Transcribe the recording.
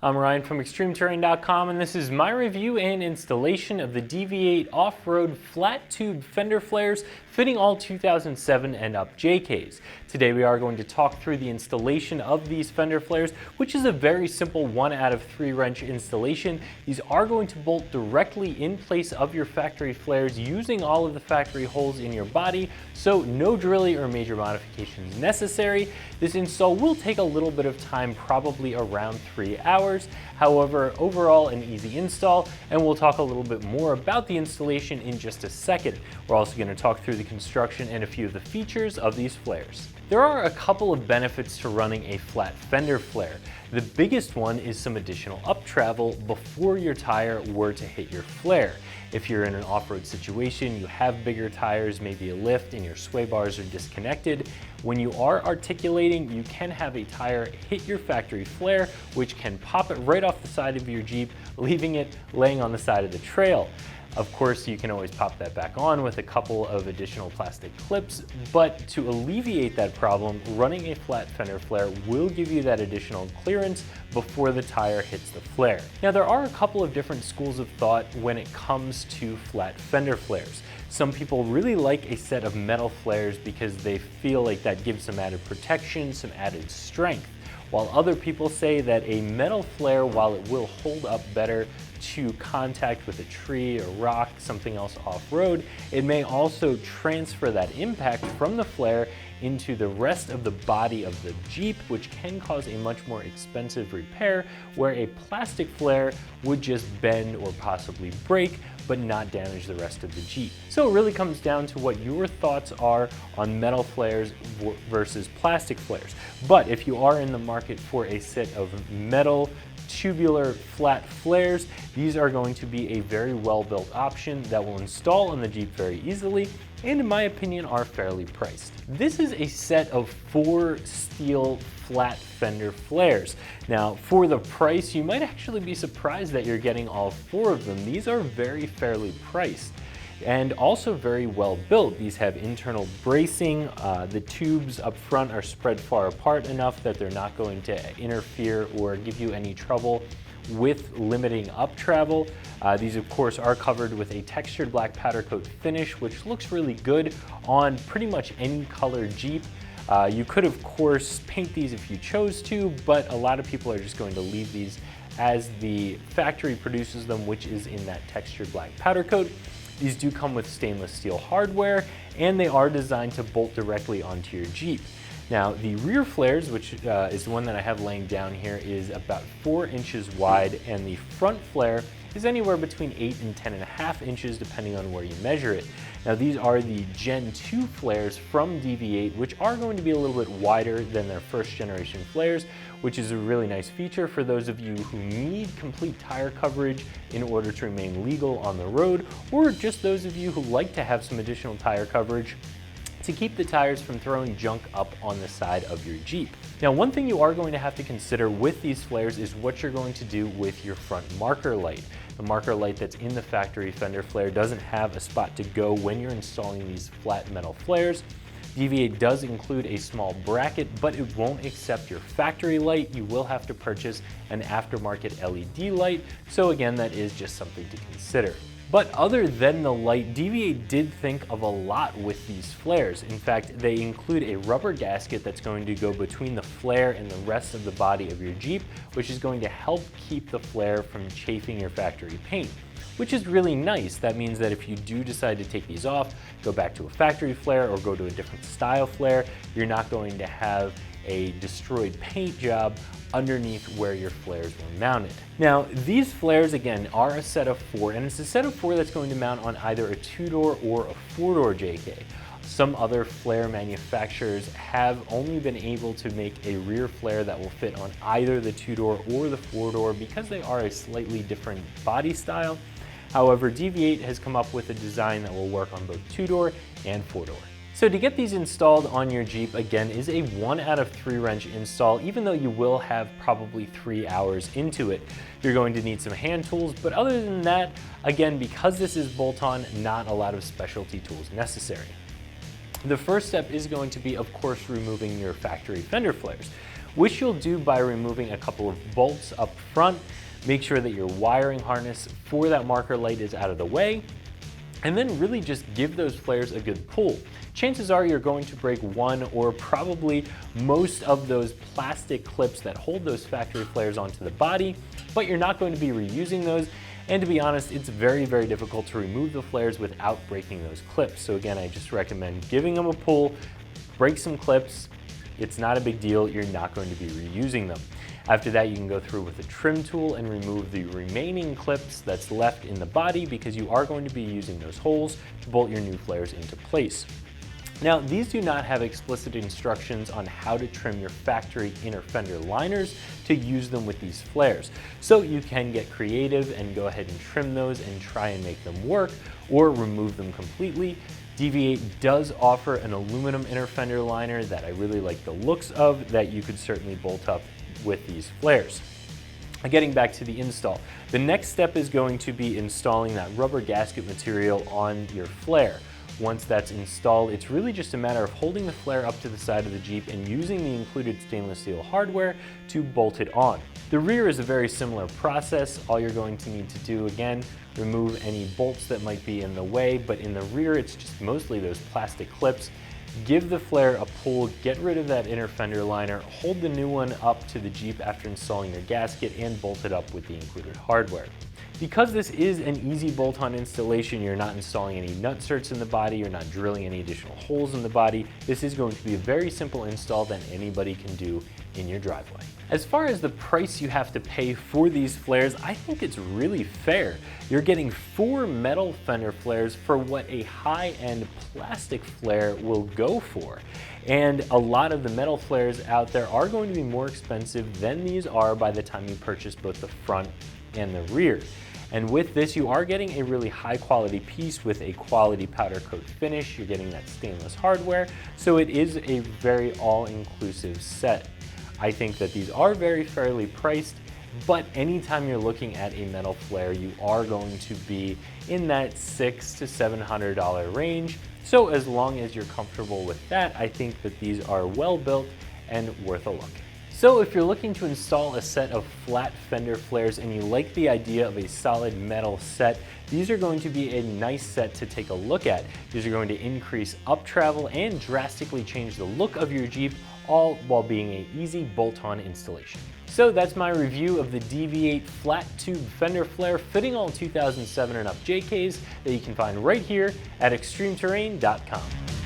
I'm Ryan from ExtremeTerrain.com, and this is my review and installation of the Deviate off-road flat tube fender flares fitting all 2007 and up JKs. Today we are going to talk through the installation of these fender flares, which is a very simple 1 out of 3 wrench installation. These are going to bolt directly in place of your factory flares using all of the factory holes in your body, so no drilling or major modifications necessary. This install will take a little bit of time, probably around 3 hours. However, overall an easy install, and we'll talk a little bit more about the installation in just a second. We're also going to talk through the construction and a few of the features of these flares. There are a couple of benefits to running a flat fender flare. The biggest one is some additional up travel before your tire were to hit your flare. If you're in an off-road situation, you have bigger tires, maybe a lift, and your sway bars are disconnected, when you are articulating, you can have a tire hit your factory flare, which can pop it right off the side of your Jeep, leaving it laying on the side of the trail. Of course, you can always pop that back on with a couple of additional plastic clips, but to alleviate that problem, running a flat fender flare will give you that additional clearance before the tire hits the flare. Now, there are a couple of different schools of thought when it comes to flat fender flares. Some people really like a set of metal flares because they feel like that gives some added protection, some added strength. While other people say that a metal flare, while it will hold up better to contact with a tree or rock, something else off-road, it may also transfer that impact from the flare into the rest of the body of the Jeep, which can cause a much more expensive repair, where a plastic flare would just bend or possibly break, but not damage the rest of the Jeep. So it really comes down to what your thoughts are on metal flares versus plastic flares. But if you are in the market for a set of metal tubular flat flares, these are going to be a very well-built option that will install on the Jeep very easily, and in my opinion are fairly priced. This is a set of 4 steel flat fender flares. Now, for the price, you might actually be surprised that you're getting all 4 of them. These are very fairly priced and also very well built. These have internal bracing. The tubes up front are spread far apart enough that they're not going to interfere or give you any trouble with limiting up travel. These of course are covered with a textured black powder coat finish, which looks really good on pretty much any color Jeep. You could of course paint these if you chose to, but a lot of people are just going to leave these as the factory produces them, which is in that textured black powder coat. These do come with stainless steel hardware, and they are designed to bolt directly onto your Jeep. Now, the rear flares, which is the one that I have laying down here, is about 4 inches wide, and the front flare is anywhere between 8 and 10.5 inches, depending on where you measure it. Now, these are the Gen 2 flares from Deviate, which are going to be a little bit wider than their first generation flares, which is a really nice feature for those of you who need complete tire coverage in order to remain legal on the road, or just those of you who like to have some additional tire coverage to keep the tires from throwing junk up on the side of your Jeep. Now, one thing you are going to have to consider with these flares is what you're going to do with your front marker light. The marker light that's in the factory fender flare doesn't have a spot to go when you're installing these flat metal flares. Deviate does include a small bracket, but it won't accept your factory light. You will have to purchase an aftermarket LED light, so again, that is just something to consider. But other than the light, Deviate did think of a lot with these flares. In fact, they include a rubber gasket that's going to go between the flare and the rest of the body of your Jeep, which is going to help keep the flare from chafing your factory paint, which is really nice. That means that if you do decide to take these off, go back to a factory flare or go to a different style flare, you're not going to have a destroyed paint job underneath where your flares were mounted. Now, these flares again are a set of 4, and it's a set of 4 that's going to mount on either a 2-door or a 4-door JK. Some other flare manufacturers have only been able to make a rear flare that will fit on either the 2-door or the 4-door because they are a slightly different body style. However, Deviate has come up with a design that will work on both 2-door and 4-door. So to get these installed on your Jeep, again, is a 1 out of 3 wrench install, even though you will have probably 3 hours into it. You're going to need some hand tools, but other than that, again, because this is bolt-on, not a lot of specialty tools necessary. The first step is going to be, of course, removing your factory fender flares. which you'll do by removing a couple of bolts up front. Make sure that your wiring harness for that marker light is out of the way, and then really just give those flares a good pull. Chances are you're going to break one or probably most of those plastic clips that hold those factory flares onto the body, but you're not going to be reusing those. And to be honest, it's very, very difficult to remove the flares without breaking those clips. So again, I just recommend giving them a pull, break some clips. It's not a big deal. You're not going to be reusing them. After that, you can go through with a trim tool and remove the remaining clips that's left in the body, because you are going to be using those holes to bolt your new flares into place. Now, these do not have explicit instructions on how to trim your factory inner fender liners to use them with these flares. So you can get creative and go ahead and trim those and try and make them work, or remove them completely. Deviate does offer an aluminum inner fender liner that I really like the looks of, that you could certainly bolt up with these flares. Getting back to the install, the next step is going to be installing that rubber gasket material on your flare. Once that's installed, it's really just a matter of holding the flare up to the side of the Jeep and using the included stainless steel hardware to bolt it on. The rear is a very similar process. All you're going to need to do, again, remove any bolts that might be in the way, but in the rear it's just mostly those plastic clips. Give the flare a pull, get rid of that inner fender liner, hold the new one up to the Jeep after installing your gasket, and bolt it up with the included hardware. Because this is an easy bolt-on installation, you're not installing any nut certs in the body, you're not drilling any additional holes in the body. This is going to be a very simple install that anybody can do in your driveway. As far as the price you have to pay for these flares, I think it's really fair. You're getting 4 metal fender flares for what a high-end plastic flare will go for. And a lot of the metal flares out there are going to be more expensive than these are by the time you purchase both the front and the rear. And with this, you are getting a really high quality piece with a quality powder coat finish. You're getting that stainless hardware, so it is a very all-inclusive set. I think that these are very fairly priced, but anytime you're looking at a metal flare, you are going to be in that $600 to $700 range. So as long as you're comfortable with that, I think that these are well built and worth a look. So if you're looking to install a set of flat fender flares and you like the idea of a solid metal set, these are going to be a nice set to take a look at. These are going to increase up travel and drastically change the look of your Jeep, all while being an easy bolt-on installation. So that's my review of the Deviate flat tube fender flare fitting all 2007 and up JKs that you can find right here at extremeterrain.com.